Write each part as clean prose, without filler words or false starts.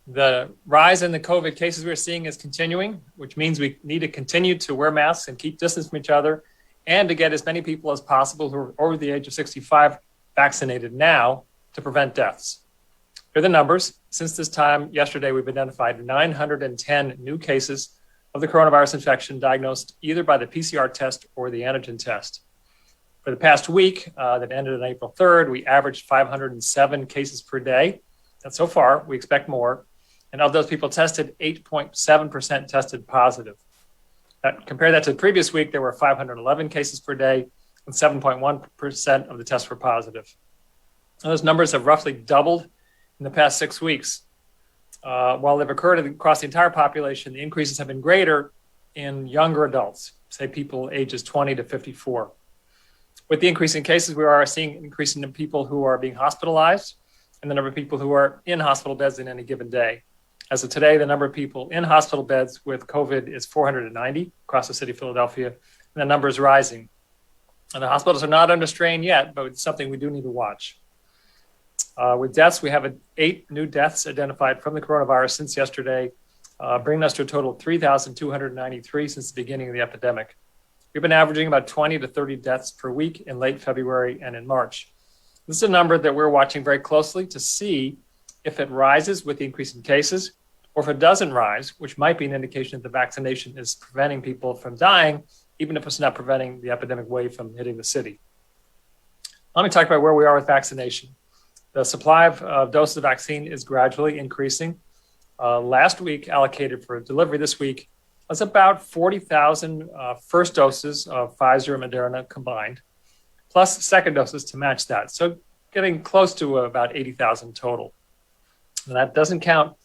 The rise in the COVID cases we're seeing is continuing, which means we need to continue to wear masks and keep distance from each other, and to get as many people as possible who are over the age of 65 vaccinated now to prevent deaths. Here are the numbers. Since this time yesterday, we've identified 910 new cases of the coronavirus infection diagnosed either by the PCR test or the antigen test. For the past week that ended on April 3rd, we averaged 507 cases per day. And so far, we expect more. And of those people tested, 8.7% tested positive. Compare that to the previous week, there were 511 cases per day, and 7.1% of the tests were positive. And those numbers have roughly doubled in the past 6 weeks. While they've occurred across the entire population, the increases have been greater in younger adults, say people ages 20 to 54. With the increase in cases, we are seeing an increase in people who are being hospitalized and the number of people who are in hospital beds in any given day. As of today, the number of people in hospital beds with COVID is 490 across the city of Philadelphia, and that number is rising. And the hospitals are not under strain yet, but it's something we do need to watch. With deaths, we have 8 new deaths identified from the coronavirus since yesterday, bringing us to a total of 3,293 since the beginning of the epidemic. We've been averaging about 20 to 30 deaths per week in late February and in March. This is a number that we're watching very closely to see if it rises with the increase in cases, or if it doesn't rise, which might be an indication that the vaccination is preventing people from dying, even if it's not preventing the epidemic wave from hitting the city. Let me talk about where we are with vaccination. The supply of doses of vaccine is gradually increasing. Last week, allocated for delivery this week, was about 40,000 first doses of Pfizer and Moderna combined, plus second doses to match that. So getting close to about 80,000 total. And that doesn't count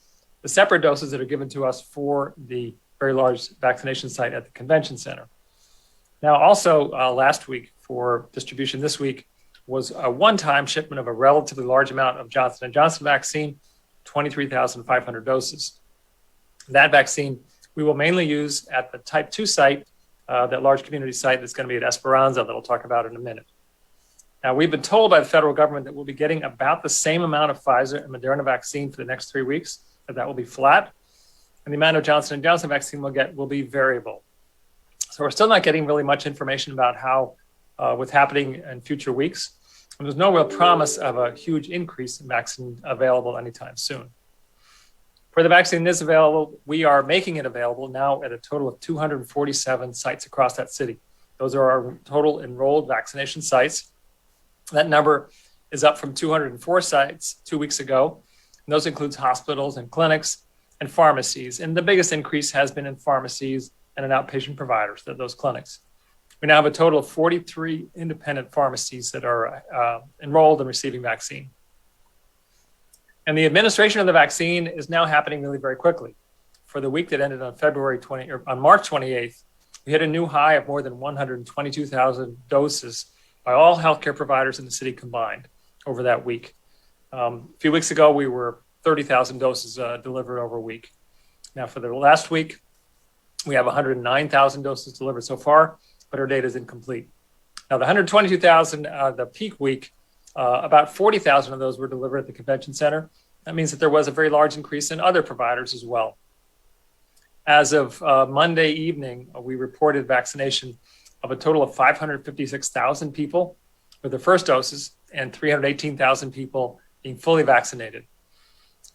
the separate doses that are given to us for the very large vaccination site at the convention center. Now, also last week for distribution this week was a one-time shipment of a relatively large amount of Johnson & Johnson vaccine, 23,500 doses. That vaccine we will mainly use at the type 2 site, that large community site that's going to be at Esperanza that I'll talk about in a minute. Now, we've been told by the federal government that we'll be getting about the same amount of Pfizer and Moderna vaccine for the next 3 weeks, that will be flat. And the amount of Johnson & Johnson vaccine we'll get will be variable. So we're still not getting really much information about how what's happening in future weeks. And there's no real promise of a huge increase in vaccine available anytime soon. For the vaccine that is available, we are making it available now at a total of 247 sites across that city. Those are our total enrolled vaccination sites. That number is up from 204 sites 2 weeks ago. And those includes hospitals and clinics and pharmacies. And the biggest increase has been in pharmacies and in outpatient providers, those clinics. We now have a total of 43 independent pharmacies that are enrolled and receiving vaccine. And the administration of the vaccine is now happening really very quickly. For the week that ended on March 28th, we hit a new high of more than 122,000 doses by all healthcare providers in the city combined over that week. A few weeks ago, we were 30,000 doses delivered over a week. Now, for the last week, we have 109,000 doses delivered so far, but our data is incomplete. Now, the 122,000, the peak week, about 40,000 of those were delivered at the convention center. That means that there was a very large increase in other providers as well. As of Monday evening, we reported vaccination of a total of 556,000 people with their first doses and 318,000 people being fully vaccinated.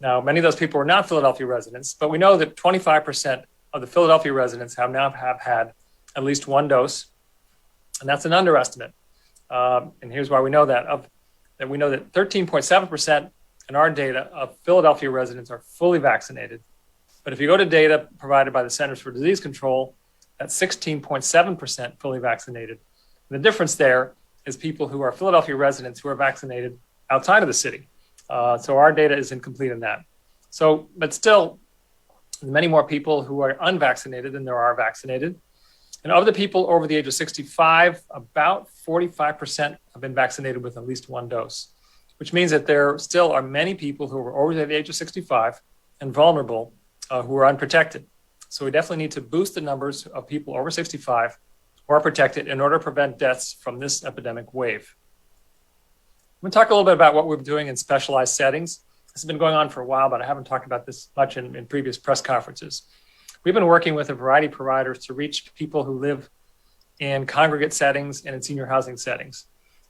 Now, many of those people are not Philadelphia residents, but we know that 25% of the Philadelphia residents have had at least one dose, and that's an underestimate. And here's why we know that. We know that 13.7% in our data of Philadelphia residents are fully vaccinated. But if you go to data provided by the Centers for Disease Control, that's 16.7% fully vaccinated. And the difference there is people who are Philadelphia residents who are vaccinated outside of the city. So our data is incomplete in that. But still, many more people who are unvaccinated than there are vaccinated. And of the people over the age of 65, about 45% have been vaccinated with at least one dose, which means that there still are many people who are over the age of 65 and vulnerable who are unprotected. So we definitely need to boost the numbers of people over 65 who are protected in order to prevent deaths from this epidemic wave. I'm going to talk a little bit about what we're doing in specialized settings. This has been going on for a while, but I haven't talked about this much in previous press conferences. We've been working with a variety of providers to reach people who live in congregate settings and in senior housing settings.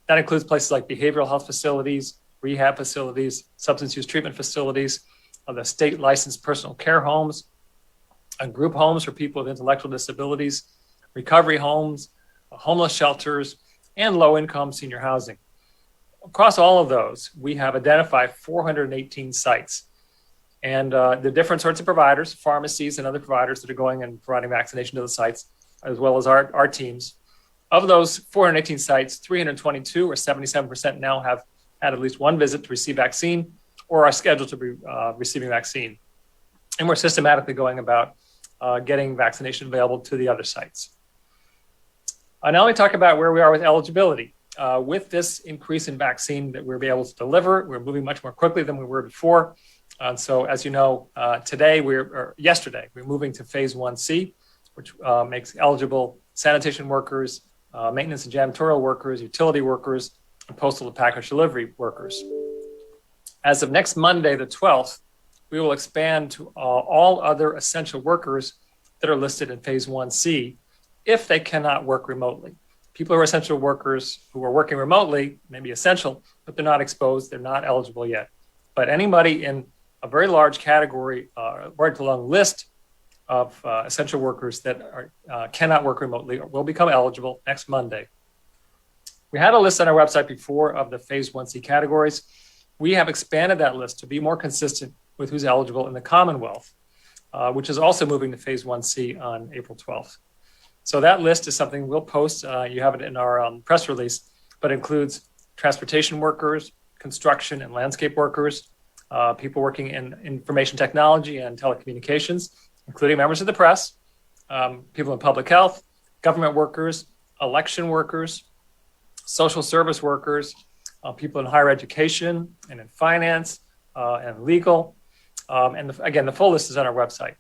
That includes places like behavioral health facilities, rehab facilities, substance use treatment facilities, the state licensed personal care homes, group homes for people with intellectual disabilities, recovery homes, homeless shelters, and low-income senior housing. Across all of those, we have identified 418 sites. And the different sorts of providers, pharmacies and other providers that are going and providing vaccination to the sites, as well as our teams. Of those 418 sites, 322 or 77% now have had at least one visit to receive vaccine or are scheduled to be receiving vaccine. And we're systematically going about getting vaccination available to the other sites. Now let me talk about where we are with eligibility. With this increase in vaccine that we'll be able to deliver, we're moving much more quickly than we were before. So as you know, yesterday, we're moving to phase 1C, which makes eligible sanitation workers, maintenance and janitorial workers, utility workers, and postal and package delivery workers. As of next Monday, the 12th, we will expand to all other essential workers that are listed in phase 1C if they cannot work remotely. People who are essential workers who are working remotely may be essential, but they're not exposed, they're not eligible yet. But anybody in a very large category, very long list of essential workers that cannot work remotely will become eligible next Monday. We had a list on our website before of the phase 1C categories. We have expanded that list to be more consistent with who's eligible in the Commonwealth, which is also moving to phase 1C on April 12th. So that list is something we'll post. You have it in our press release, but includes transportation workers, construction and landscape workers, people working in information technology and telecommunications, including members of the press, people in public health, government workers, election workers, social service workers, people in higher education and in finance and legal. Again, the full list is on our website.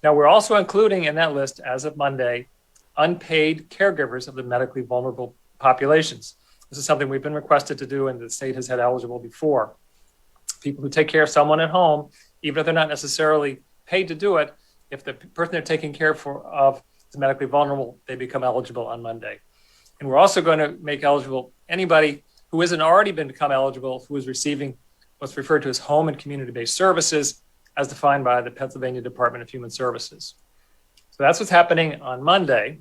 Now, we're also including in that list, as of Monday, unpaid caregivers of the medically vulnerable populations. This is something we've been requested to do and the state has had eligible before. People who take care of someone at home, even if they're not necessarily paid to do it, if the person they're taking care of is medically vulnerable, they become eligible on Monday. And we're also going to make eligible anybody who hasn't already become eligible, who is receiving what's referred to as home and community-based services as defined by the Pennsylvania Department of Human Services. So that's what's happening on Monday.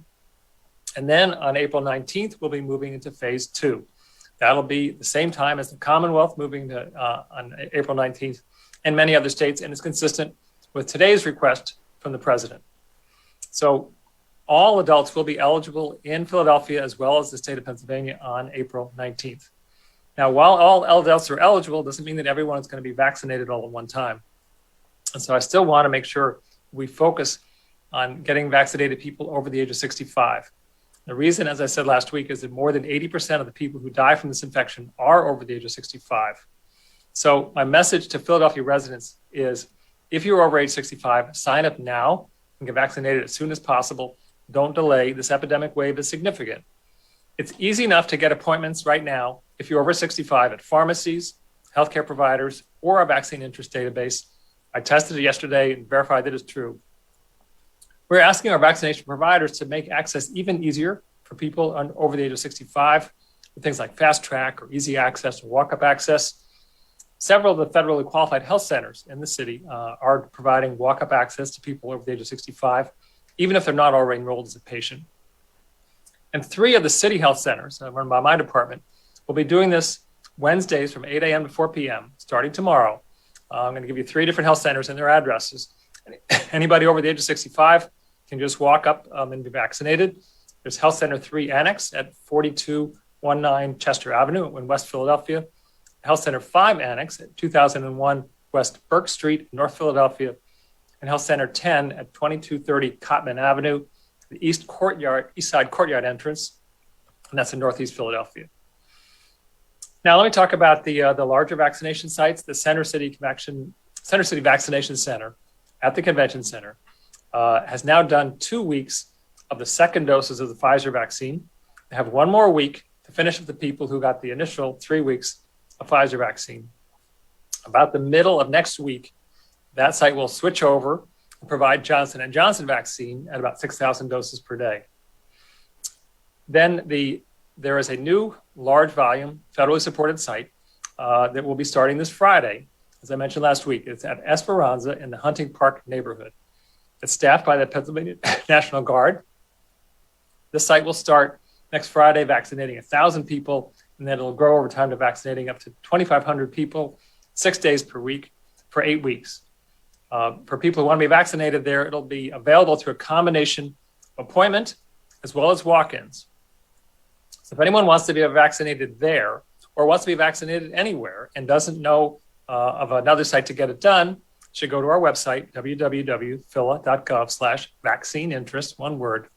And then on April 19th, we'll be moving into phase 2. That'll be the same time as the Commonwealth moving to on April 19th and many other states, and it's consistent with today's request from the president. So all adults will be eligible in Philadelphia as well as the state of Pennsylvania on April 19th. Now, while all adults are eligible, doesn't mean that everyone is going to be vaccinated all at one time. And so I still want to make sure we focus on getting vaccinated people over the age of 65. The reason, as I said last week, is that more than 80% of the people who die from this infection are over the age of 65. So my message to Philadelphia residents is, if you're over age 65, sign up now and get vaccinated as soon as possible. Don't delay. This epidemic wave is significant. It's easy enough to get appointments right now if you're over 65 at pharmacies, healthcare providers, or our vaccine interest database. I tested it yesterday and verified that it's true. We're asking our vaccination providers to make access even easier for people over the age of 65 with things like fast track or easy access or walk-up access. Several of the federally qualified health centers in the city are providing walk-up access to people over the age of 65, even if they're not already enrolled as a patient. And 3 of the city health centers run by my department will be doing this Wednesdays from 8 a.m. to 4 p.m. starting tomorrow. I'm going to give you 3 different health centers and their addresses. Anybody over the age of 65 can just walk up and be vaccinated. There's Health Center 3 Annex at 4219 Chester Avenue in West Philadelphia, Health Center 5 Annex at 2001 West Burke Street, North Philadelphia, and Health Center 10 at 2230 Cotman Avenue, the East Side Courtyard entrance, and that's in Northeast Philadelphia. Now, let me talk about the larger vaccination sites. The Center City Vaccination Center at the Convention Center has now done 2 weeks of the second doses of the Pfizer vaccine. They have 1 more week to finish with the people who got the initial 3 weeks of Pfizer vaccine. About the middle of next week, that site will switch over and provide Johnson & Johnson vaccine at about 6,000 doses per day. Then there is a new large volume federally supported site that will be starting this Friday. As I mentioned last week, it's at Esperanza in the Hunting Park neighborhood. It's staffed by the Pennsylvania National Guard. This site will start next Friday vaccinating 1,000 people, and then it'll grow over time to vaccinating up to 2,500 people, 6 days per week for 8 weeks. For people who want to be vaccinated there, it'll be available through a combination appointment as well as walk-ins. So if anyone wants to be vaccinated there or wants to be vaccinated anywhere and doesn't know of another site to get it done, should go to our website, www.phila.gov/vaccineinterest, one word.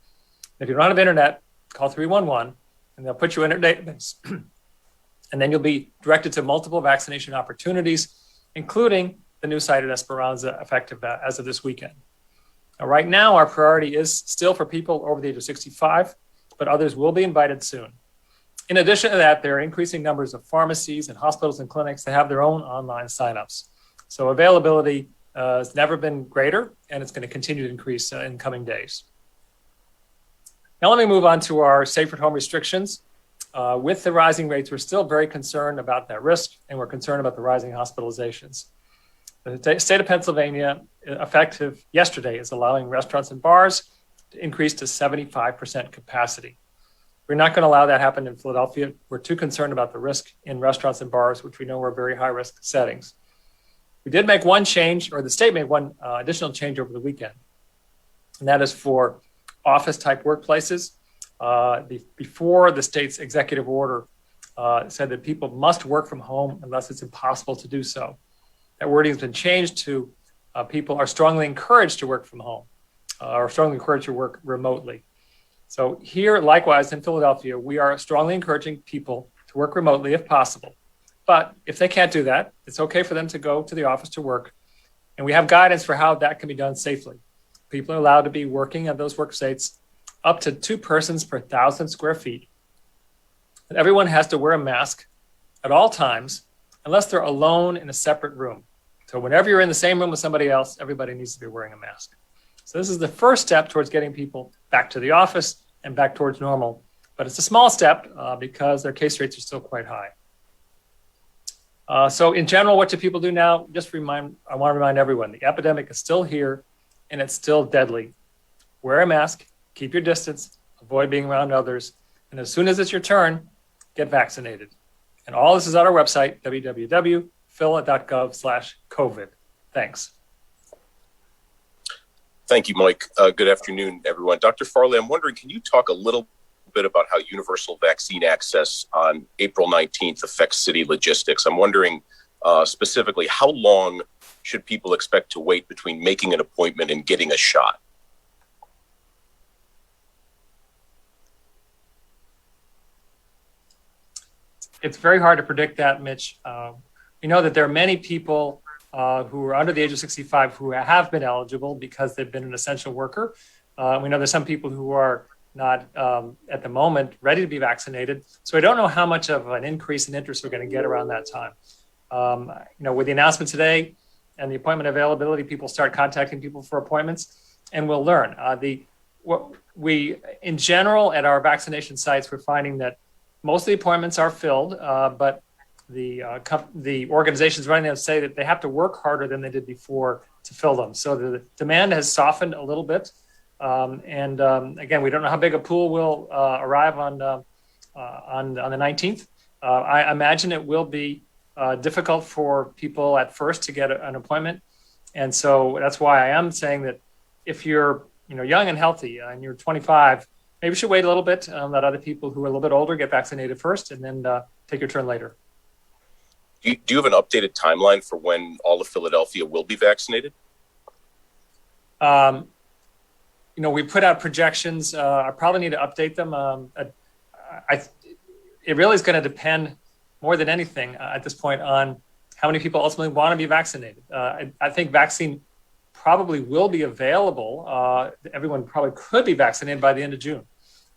If you don't have internet, call 311 and they'll put you in a database. And then you'll be directed to multiple vaccination opportunities, including the new site at Esperanza, effective as of this weekend. Now, right now, our priority is still for people over the age of 65, but others will be invited soon. In addition to that, there are increasing numbers of pharmacies and hospitals and clinics that have their own online signups. So availability has never been greater, and it's going to continue to increase in coming days. Now let me move on to our safe at home restrictions. With the rising rates, we're still very concerned about that risk, and we're concerned about the rising hospitalizations. The state of Pennsylvania, effective yesterday, is allowing restaurants and bars to increase to 75% capacity. We're not going to allow that happen in Philadelphia. We're too concerned about the risk in restaurants and bars, which we know are very high risk settings. We did make one change, or the state made one additional change over the weekend, and that is for office type workplaces. Before the state's executive order said that people must work from home unless it's impossible to do so. That wording has been changed to people are strongly encouraged to work from home or strongly encouraged to work remotely. So here, likewise, in Philadelphia, we are strongly encouraging people to work remotely if possible. But if they can't do that, it's okay for them to go to the office to work. And we have guidance for how that can be done safely. People are allowed to be working at those work sites up to 2 persons per 1,000 square feet. And everyone has to wear a mask at all times, unless they're alone in a separate room. So whenever you're in the same room with somebody else, everybody needs to be wearing a mask. So this is the first step towards getting people back to the office and back towards normal. But it's a small step because their case rates are still quite high. So in general, what do people do now? I want to remind everyone, the epidemic is still here and it's still deadly. Wear a mask, keep your distance, avoid being around others. And as soon as it's your turn, get vaccinated. And all this is on our website, www.phila.gov/COVID. Thanks. Thank you, Mike. Good afternoon, everyone. Dr. Farley, I'm wondering, can you talk a little bit about how universal vaccine access on April 19th affects city logistics? I'm wondering specifically, how long should people expect to wait between making an appointment and getting a shot? It's very hard to predict that, Mitch. We know that there are many people who are under the age of 65 who have been eligible because they've been an essential worker. We know there's some people who are not at the moment ready to be vaccinated. So I don't know how much of an increase in interest we're going to get around that time. With the announcement today and the appointment availability, people start contacting people for appointments, and we'll learn. In general, at our vaccination sites, we're finding that most of the appointments are filled, but the organizations running them say that they have to work harder than they did before to fill them. So the demand has softened a little bit. Again, we don't know how big a pool will arrive on the 19th. I imagine it will be difficult for people at first to get an appointment. And so that's why I am saying that if you're young and healthy and you're 25, maybe you should wait a little bit, let other people who are a little bit older get vaccinated first, and then take your turn later. Do you have an updated timeline for when all of Philadelphia will be vaccinated? We put out projections. I probably need to update them. It really is going to depend more than anything at this point on how many people ultimately want to be vaccinated. I think vaccine probably will be available. Everyone probably could be vaccinated by the end of June.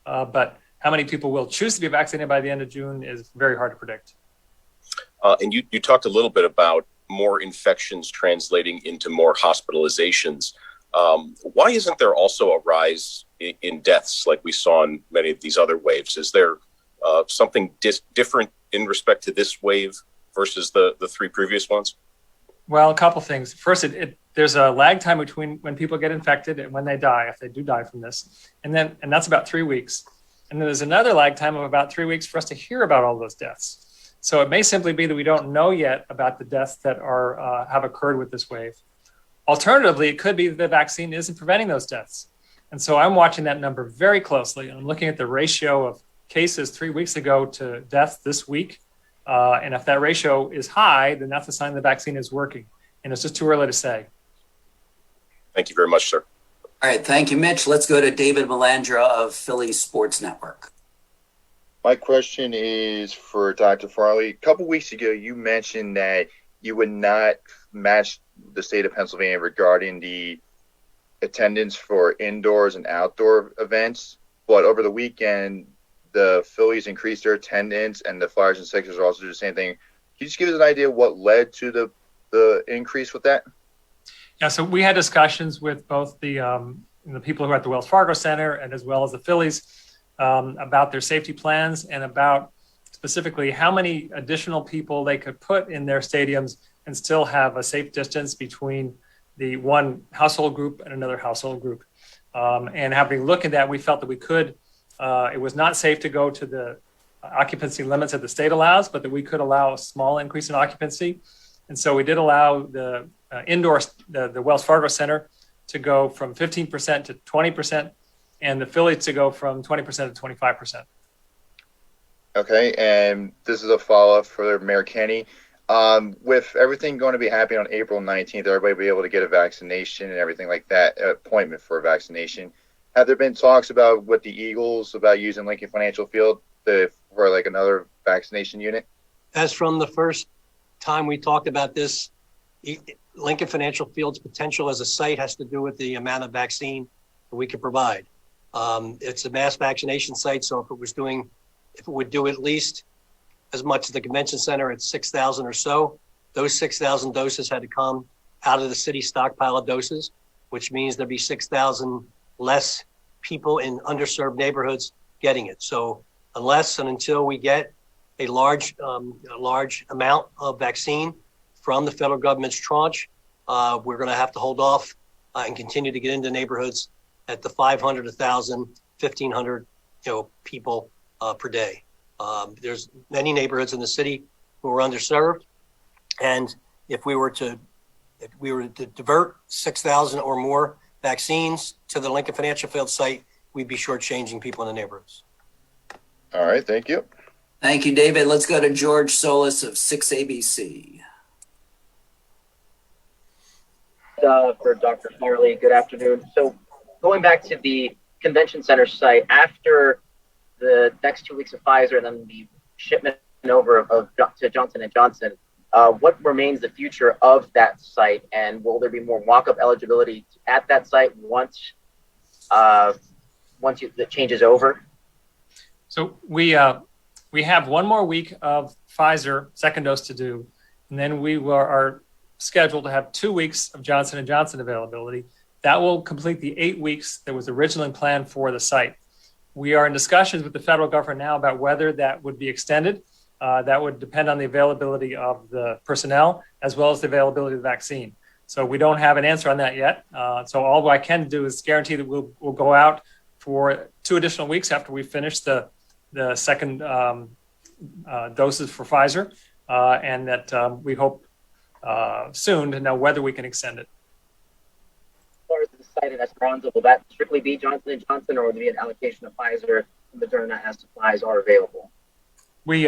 But how many people will choose to be vaccinated by the end of June is very hard to predict. And you talked a little bit about more infections translating into more hospitalizations, why isn't there also a rise in deaths like we saw in many of these other waves? Is there something different in respect to this wave versus the three previous ones? Well, a couple things. First, there's a lag time between when people get infected and when they die, if they do die from this. And that's about 3 weeks. And then there's another lag time of about 3 weeks for us to hear about all those deaths. So it may simply be that we don't know yet about the deaths that have occurred with this wave. Alternatively, it could be that the vaccine isn't preventing those deaths. And so I'm watching that number very closely. I'm looking at the ratio of cases 3 weeks ago to deaths this week. And if that ratio is high, then that's a sign the vaccine is working. And it's just too early to say. Thank you very much, sir. All right. Thank you, Mitch. Let's go to David Melandra of Philly Sports Network. My question is for Dr. Farley. A couple weeks ago, you mentioned that you would not match the state of Pennsylvania regarding the attendance for indoors and outdoor events. But over the weekend, the Phillies increased their attendance, and the Flyers and Sixers are also doing the same thing. Can you just give us an idea what led to the increase with that? Yeah, so we had discussions with both the people who are at the Wells Fargo Center and as well as the Phillies about their safety plans and about specifically how many additional people they could put in their stadiums and still have a safe distance between the one household group and another household group. And having looked at that, we felt that we could. It was not safe to go to the occupancy limits that the state allows, but that we could allow a small increase in occupancy. And so we did allow the the Wells Fargo Center to go from 15% to 20%, and the Phillies to go from 20% to 25%. Okay, and this is a follow-up for Mayor Kenny. With everything going to be happening on April 19th, everybody will be able to get a vaccination and everything like that, appointment for a vaccination. Have there been talks with the Eagles about using Lincoln Financial Field for like another vaccination unit? As from the first time we talked about this, Lincoln Financial Field's potential as a site has to do with the amount of vaccine that we can provide. It's a mass vaccination site, so if it would do at least as much as the convention center at 6,000 or so, those 6,000 doses had to come out of the city stockpile of doses, which means there'd be 6,000 less people in underserved neighborhoods getting it. So unless and until we get a large amount of vaccine from the federal government's tranche, we're going to have to hold off and continue to get into neighborhoods at the 500, 1,000, 1,500 people per day. There's many neighborhoods in the city who are underserved, and if we were to divert 6,000 or more vaccines to the Lincoln Financial Field site, we'd be shortchanging people in the neighborhoods. All right, thank you. Thank you, David. Let's go to George Solis of 6ABC. For Dr. Farley, good afternoon. So going back to the convention center site, after the next 2 weeks of Pfizer and then the shipment over to Johnson & Johnson, what remains the future of that site, and will there be more walk-up eligibility at that site once the change is over? So we have one more week of Pfizer second dose to do, and then we are scheduled to have 2 weeks of Johnson & Johnson availability. That will complete the 8 weeks that was originally planned for the site. We are in discussions with the federal government now about whether that would be extended. That would depend on the availability of the personnel as well as the availability of the vaccine. So we don't have an answer on that yet. So all I can do is guarantee that we'll go out for 2 additional weeks after we finish the second doses for Pfizer, and that we hope soon to know whether we can extend it. As far as the site in Esperanza, will that strictly be Johnson & Johnson, or will there be an allocation of Pfizer and Moderna as supplies are available? We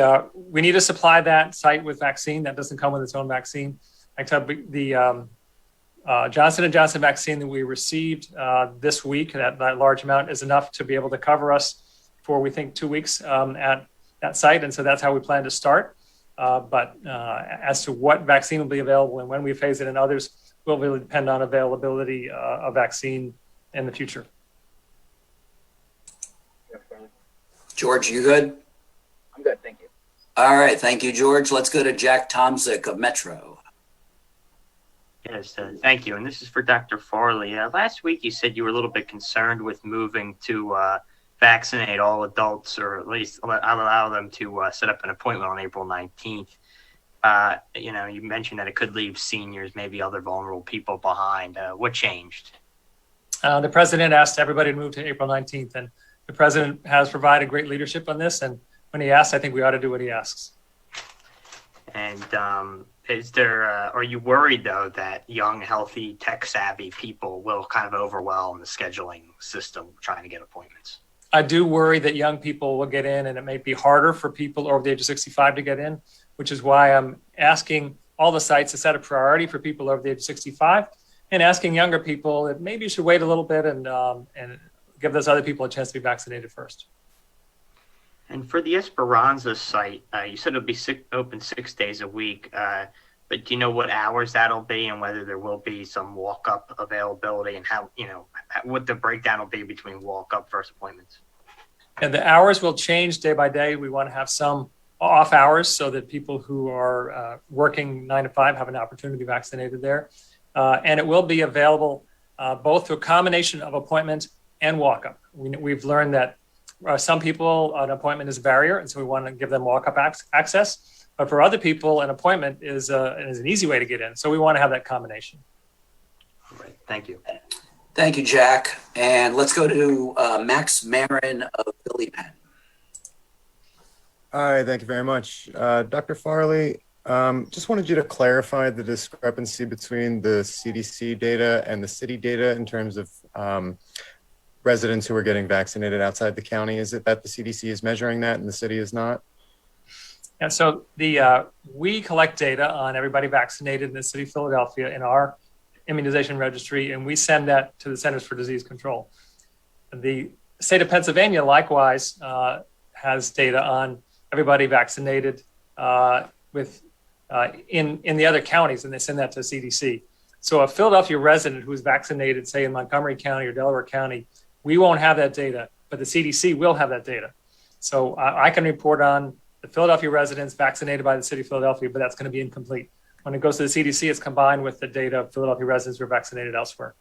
need to supply that site with vaccine. That doesn't come with its own vaccine. The Johnson & Johnson vaccine that we received this week, that large amount, is enough to be able to cover us for, we think, 2 weeks at that site. And so that's how we plan to start. But as to what vaccine will be available and when we phase it in others will really depend on availability of vaccine in the future. George, you good? I'm good, thank you. All right, thank you, George. Let's go to Jack Tomzik of Metro. Yes, thank you. And this is for Dr. Farley. Last week, you said you were a little bit concerned with moving to vaccinate all adults, or at least allow them to set up an appointment on April 19th. You mentioned that it could leave seniors, maybe other vulnerable people behind. What changed? The president asked everybody to move to April 19th, and the president has provided great leadership on this. And when he asks, I think we ought to do what he asks. And are you worried, though, that young, healthy, tech-savvy people will kind of overwhelm the scheduling system trying to get appointments? I do worry that young people will get in, and it may be harder for people over the age of 65 to get in, which is why I'm asking all the sites to set a priority for people over the age of 65 and asking younger people that maybe you should wait a little bit and give those other people a chance to be vaccinated first. And for the Esperanza site, you said it'll be open 6 days a week, but do you know what hours that'll be and whether there will be some walk-up availability and how, what the breakdown will be between walk-up versus appointments? And the hours will change day by day. We want to have some off hours so that people who are working 9 to 5 have an opportunity to be vaccinated there. And it will be available both through a combination of appointment and walk-up. We've learned that some people, an appointment is a barrier, and so we want to give them walk-up access. But for other people, an appointment is an easy way to get in. So we want to have that combination. All right. Thank you. Thank you, Jack. And let's go to Max Marin of Philly Penn. Hi, thank you very much. Dr. Farley, just wanted you to clarify the discrepancy between the CDC data and the city data in terms of residents who are getting vaccinated outside the county. Is it that the CDC is measuring that and the city is not? And so we collect data on everybody vaccinated in the city of Philadelphia in our immunization registry, and we send that to the Centers for Disease Control. The state of Pennsylvania likewise has data on everybody vaccinated in the other counties, and they send that to CDC. So a Philadelphia resident who is vaccinated, say in Montgomery County or Delaware County, we won't have that data, but the CDC will have that data. So I can report on the Philadelphia residents vaccinated by the city of Philadelphia, but that's going to be incomplete. When it goes to the CDC, it's combined with the data of Philadelphia residents who are vaccinated elsewhere.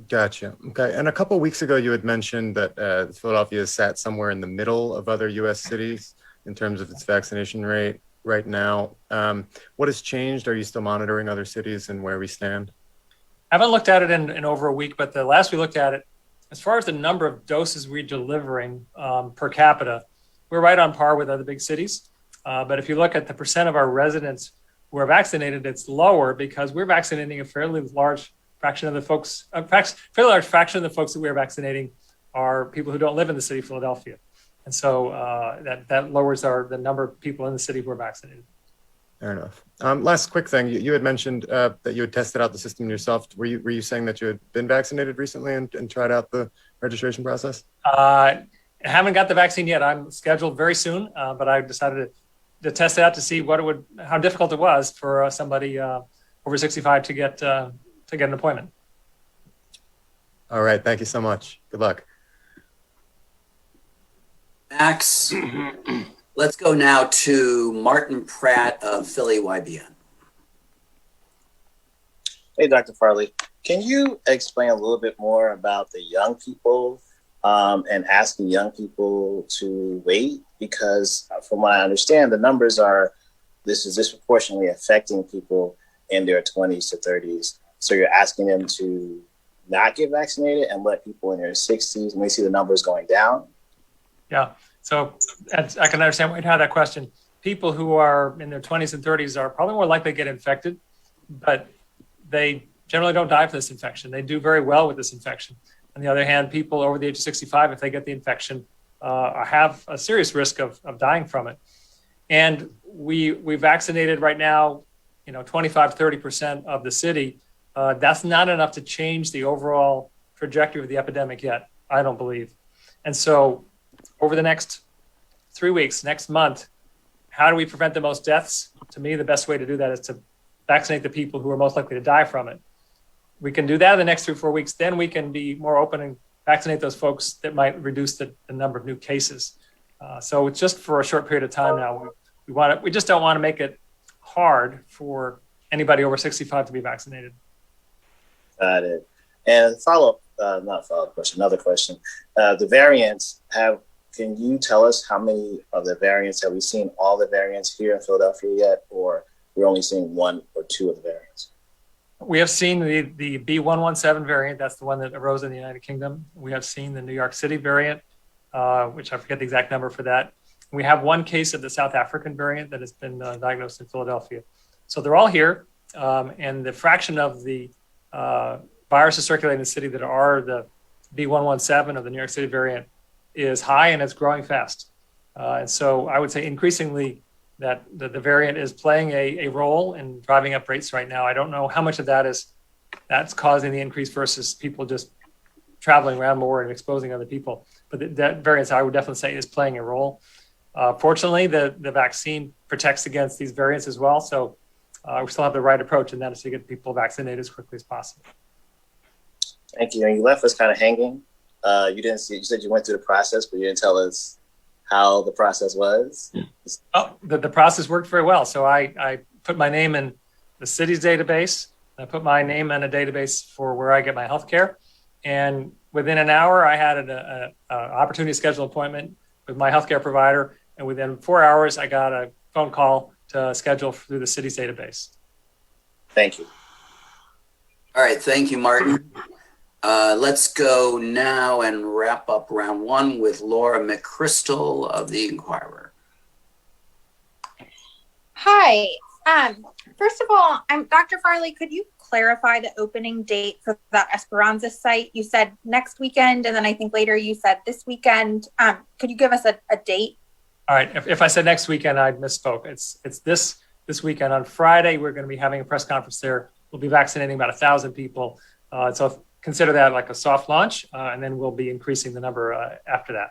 Gotcha. Okay. And a couple of weeks ago, you had mentioned that Philadelphia is sat somewhere in the middle of other U.S. cities in terms of its vaccination rate right now. What has changed? Are you still monitoring other cities and where we stand? I haven't looked at it in over a week, but the last we looked at it, as far as the number of doses we're delivering per capita, we're right on par with other big cities. But if you look at the percent of our residents who are vaccinated, it's lower because we're vaccinating a fairly large fraction of the folks. Fairly large fraction of the folks that we're vaccinating are people who don't live in the city of Philadelphia, and so that lowers the number of people in the city who are vaccinated. Fair enough. Last quick thing, you had mentioned that you had tested out the system yourself. Were you saying that you had been vaccinated recently and tried out the registration process? I haven't got the vaccine yet. I'm scheduled very soon, but I decided to test it out to see how difficult it was for somebody over 65 to get an appointment. All right. Thank you so much. Good luck. Max, let's go now to Martin Pratt of Philly YBN. Hey, Dr. Farley, can you explain a little bit more about the young people and asking young people to wait? Because from what I understand, the numbers this is disproportionately affecting people in their 20s to 30s. So you're asking them to not get vaccinated and let people in their 60s, and we see the numbers going down? Yeah, so I can understand why you had that question. People who are in their 20s and 30s are probably more likely to get infected, but they generally don't die from this infection. They do very well with this infection. On the other hand, people over the age of 65, if they get the infection, have a serious risk of dying from it. And we vaccinated right now, 25, 30% of the city. That's not enough to change the overall trajectory of the epidemic yet, I don't believe. And so over the next 3 weeks, next month, how do we prevent the most deaths? To me, the best way to do that is to vaccinate the people who are most likely to die from it. We can do that in the next 3 or 4 weeks. Then we can be more open and vaccinate those folks that might reduce the number of new cases. So it's just for a short period of time now. We just don't want to make it hard for anybody over 65 to be vaccinated. Got it. And not follow-up question, another question. The variants can you tell us how many of the variants, have we seen all the variants here in Philadelphia yet, or we're only seeing one or two of the variants? We have seen the B117 variant. That's the one that arose in the United Kingdom. We have seen the New York City variant, which I forget the exact number for that. We have one case of the South African variant that has been diagnosed in Philadelphia. So they're all here. And the fraction of the viruses circulating in the city that are the B117 or the New York City variant is high, and it's growing fast. And so I would say increasingly that the variant is playing a role in driving up rates right now. I don't know how much of that's causing the increase versus people just traveling around more and exposing other people. But that variant, I would definitely say, is playing a role. Fortunately, the vaccine protects against these variants as well. So we still have the right approach, and that is to get people vaccinated as quickly as possible. Thank you. And you left us kind of hanging. You said you went through the process, but you didn't tell us how the process was. Oh, the process worked very well. So I put my name in the city's database. I put my name in a database for where I get my health care. And within an hour, I had an opportunity to schedule an appointment with my healthcare provider. And within 4 hours, I got a phone call to schedule through the city's database. Thank you. All right, thank you, Martin. Let's go now and wrap up round one with Laura McChrystal of the Inquirer. Hi. First of all, Dr. Farley, could you clarify the opening date for that Esperanza site? You said next weekend, and then I think later you said this weekend. Could you give us a date? All right. If I said next weekend, I misspoke. It's this weekend. On Friday, we're going to be having a press conference there. We'll be vaccinating about 1,000 people. So consider that like a soft launch, and then we'll be increasing the number after that.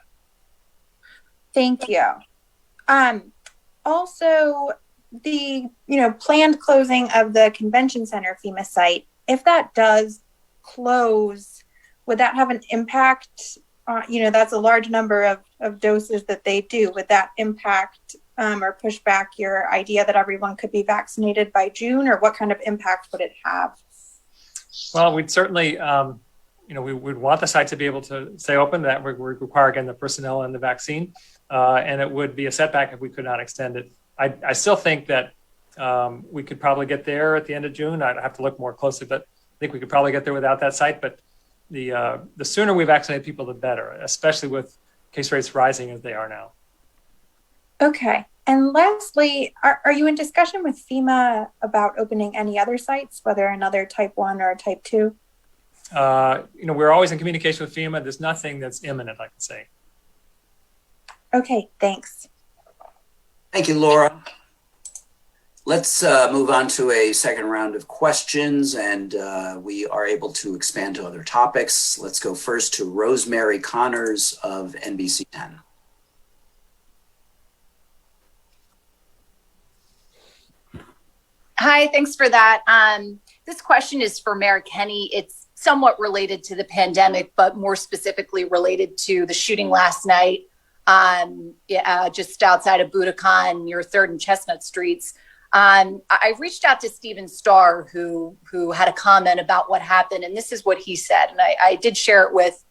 Thank you. Also, the planned closing of the convention center FEMA site, if that does close, would that have an impact? That's a large number of doses that they do. Would that impact or push back your idea that everyone could be vaccinated by June, or what kind of impact would it have? Well, we'd certainly, we would want the site to be able to stay open. That would require, again, the personnel and the vaccine. And it would be a setback if we could not extend it. I still think that we could probably get there at the end of June. I'd have to look more closely, but I think we could probably get there without that site. But the sooner we vaccinate people, the better, especially with case rates rising as they are now. Okay. And lastly, are you in discussion with FEMA about opening any other sites, whether another type 1 or a type 2? We're always in communication with FEMA. There's nothing that's imminent, I can say. Okay, thanks. Thank you, Laura. Let's move on to a second round of questions, and we are able to expand to other topics. Let's go first to Rosemary Connors of NBC 10. Hi, thanks for that. This question is for Mayor Kenny. It's somewhat related to the pandemic, but more specifically related to the shooting last night just outside of Budokan near 3rd and Chestnut Streets. I reached out to Stephen Starr, who had a comment about what happened, and this is what he said. And I did share it with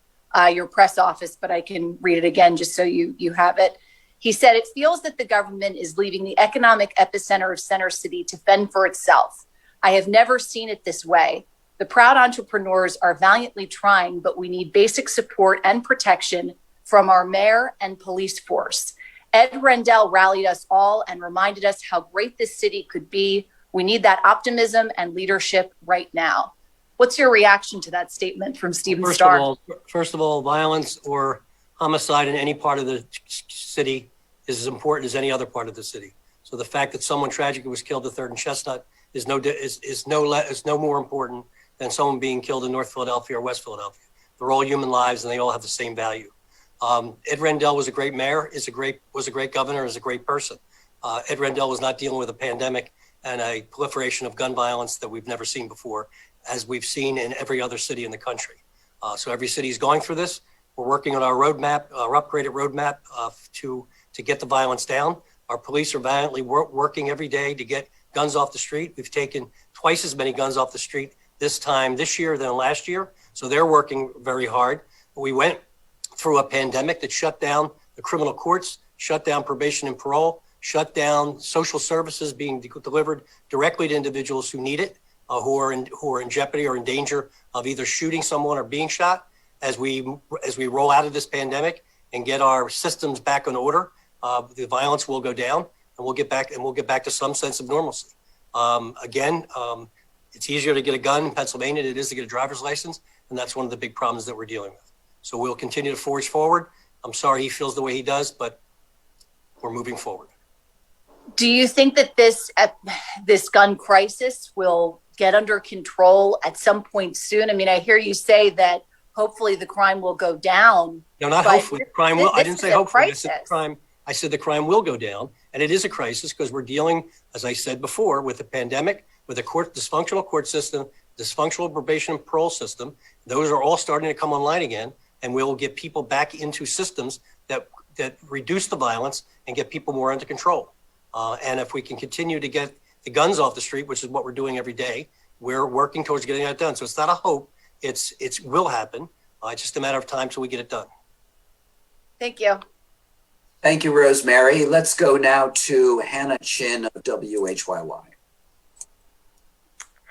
your press office, but I can read it again just so you have it. He said, "It feels that the government is leaving the economic epicenter of Center City to fend for itself. I have never seen it this way. The proud entrepreneurs are valiantly trying, but we need basic support and protection from our mayor and police force. Ed Rendell rallied us all and reminded us how great this city could be. We need that optimism and leadership right now." What's your reaction to that statement from Stephen Starr? First of all, violence or homicide in any part of the city is as important as any other part of the city. So the fact that someone tragically was killed at 3rd and Chestnut is no more important than someone being killed in North Philadelphia or West Philadelphia. They're all human lives, and they all have the same value. Ed Rendell was a great mayor, was a great governor, is a great person. Ed Rendell was not dealing with a pandemic and a proliferation of gun violence that we've never seen before, as we've seen in every other city in the country. So every city is going through this. We're working on our roadmap, our upgraded roadmap to get the violence down. Our police are valiantly working every day to get guns off the street. We've taken twice as many guns off the street this year than last year. So they're working very hard. We went through a pandemic that shut down the criminal courts, shut down probation and parole, shut down social services being delivered directly to individuals who need it, who are in jeopardy or in danger of either shooting someone or being shot. As we roll out of this pandemic and get our systems back in order, the violence will go down, and we'll get back to some sense of normalcy. It's easier to get a gun in Pennsylvania than it is to get a driver's license, and that's one of the big problems that we're dealing with. So we'll continue to forge forward. I'm sorry he feels the way he does, but we're moving forward. Do you think that this gun crisis will get under control at some point soon? I mean, I hear you say that hopefully the crime will go down. No, not hopefully. Crime will. I didn't say hopefully. I said the crime will go down, and it is a crisis because we're dealing, as I said before, with a pandemic, with a dysfunctional court system, dysfunctional probation and parole system. Those are all starting to come online again, and we'll get people back into systems that reduce the violence and get people more under control. And if we can continue to get the guns off the street, which is what we're doing every day, we're working towards getting that done. So it's not a hope. It will happen. It's just a matter of time till we get it done. Thank you. Thank you, Rosemary. Let's go now to Hannah Chin of WHYY.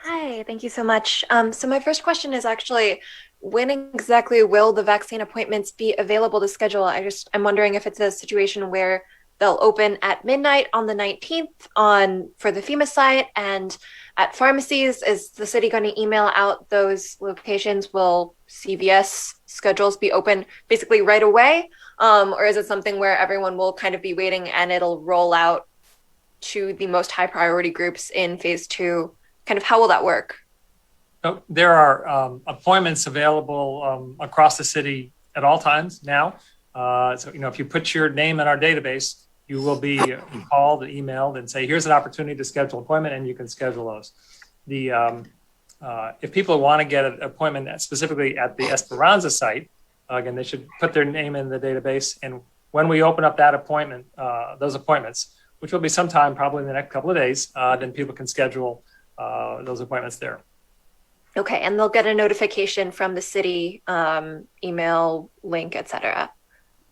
Hi, thank you so much. So my first question is actually, when exactly will the vaccine appointments be available to schedule? I'm wondering if it's a situation where they'll open at midnight on the 19th for the FEMA site, and at pharmacies, is the city going to email out those locations? Will CVS schedules be open basically right away? Or is it something where everyone will kind of be waiting and it'll roll out to the most high priority groups in phase 2? Kind of how will that work? So there are appointments available across the city at all times now. So, if you put your name in our database, you will be called, emailed, and say, here's an opportunity to schedule an appointment, and you can schedule those. If people want to get an appointment specifically at the Esperanza site, again, they should put their name in the database. And when we open up that appointment, those appointments, which will be sometime probably in the next couple of days, then people can schedule those appointments there. Okay, and they'll get a notification from the city, email, link, etc.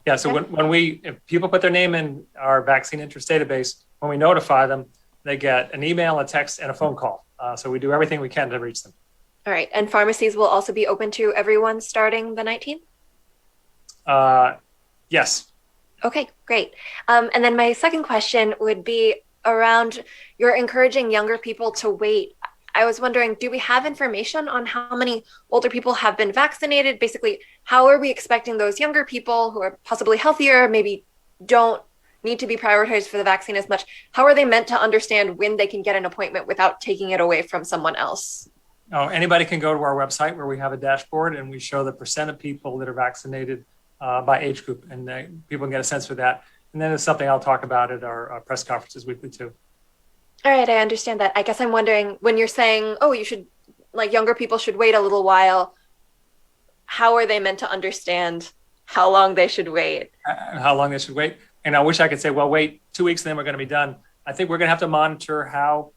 Yeah, so if people put their name in our vaccine interest database, when we notify them, they get an email, a text, and a phone call. So we do everything we can to reach them. All right, and pharmacies will also be open to everyone starting the 19th? Yes. Okay, great. And then my second question would be around you're encouraging younger people to wait. I was wondering, do we have information on how many older people have been vaccinated? Basically, how are we expecting those younger people who are possibly healthier, maybe don't need to be prioritized for the vaccine as much? How are they meant to understand when they can get an appointment without taking it away from someone else? Oh, anybody can go to our website where we have a dashboard and we show the percent of people that are vaccinated by age group, and people can get a sense for that. And then it's something I'll talk about at our press conferences weekly too. All right, I understand that. I guess I'm wondering, when you're saying, younger people should wait a little while, how are they meant to understand how long they should wait? How long they should wait. And I wish I could say, well, wait 2 weeks and then we're going to be done. I think we're going to have to monitor how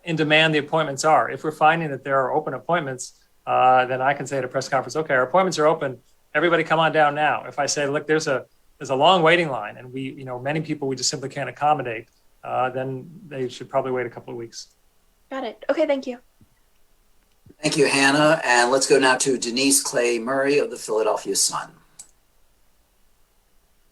in demand the appointments are. If we're finding that there are open appointments, then I can say at a press conference, okay, our appointments are open. Everybody come on down now. If I say, look, there's a long waiting line and many people we just simply can't accommodate, then they should probably wait a couple of weeks. Got it. Okay, thank you. Thank you, Hannah. And let's go now to Denise Clay Murray of the Philadelphia Sun.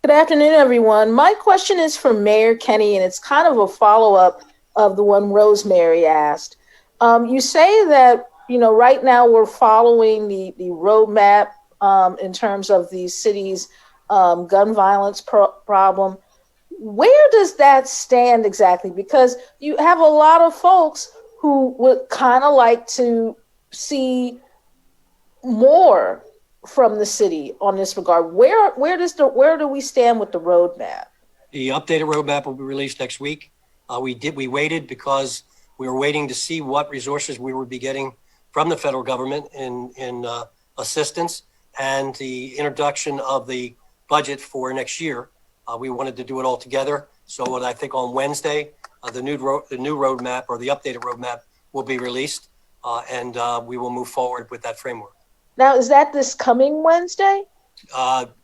Good afternoon, everyone. My question is for Mayor Kenny, and it's kind of a follow-up of the one Rosemary asked. You say that, right now we're following the roadmap in terms of the city's gun violence problem. Where does that stand exactly? Because you have a lot of folks who would kind of like to see more from the city on this regard. Where do we stand with the roadmap? The updated roadmap will be released next week. We waited because we were waiting to see what resources we would be getting from the federal government in assistance and the introduction of the budget for next year. We wanted to do it all together. So I think on Wednesday, the new roadmap or the updated roadmap will be released, and we will move forward with that framework. Now, is that this coming Wednesday?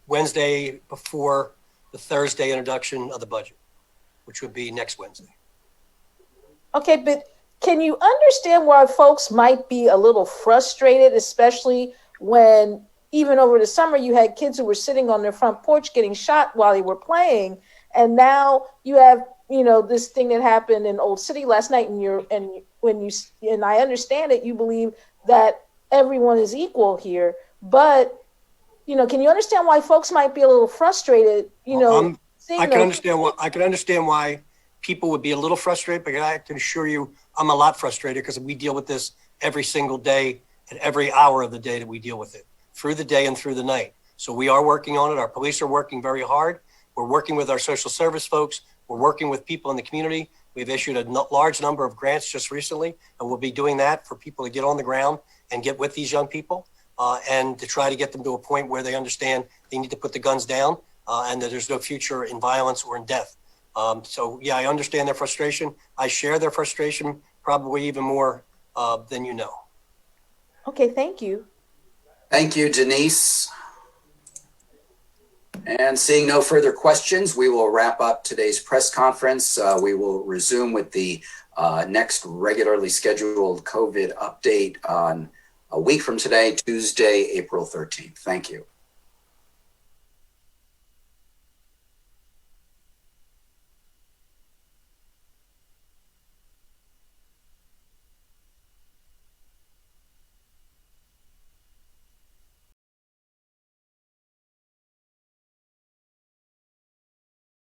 Wednesday before the Thursday introduction of the budget, which would be next Wednesday. Okay, but can you understand why folks might be a little frustrated, especially when even over the summer you had kids who were sitting on their front porch getting shot while they were playing, and now you have this thing that happened in Old City last night, and I understand it, you believe that everyone is equal here, but can you understand why folks might be a little frustrated? I can understand why people would be a little frustrated, but I can assure you I'm a lot frustrated because we deal with this every single day and every hour of the day that we deal with it, through the day and through the night. So we are working on it. Our police are working very hard. We're working with our social service folks. We're working with people in the community. We've issued a large number of grants just recently, and we'll be doing that for people to get on the ground and get with these young people and to try to get them to a point where they understand they need to put the guns down and that there's no future in violence or in death. So, yeah, I understand their frustration. I share their frustration probably even more than you know. Okay, thank you. Thank you, Denise. And seeing no further questions, we will wrap up today's press conference. We will resume with the next regularly scheduled COVID update on a week from today, Tuesday, April 13th. Thank you.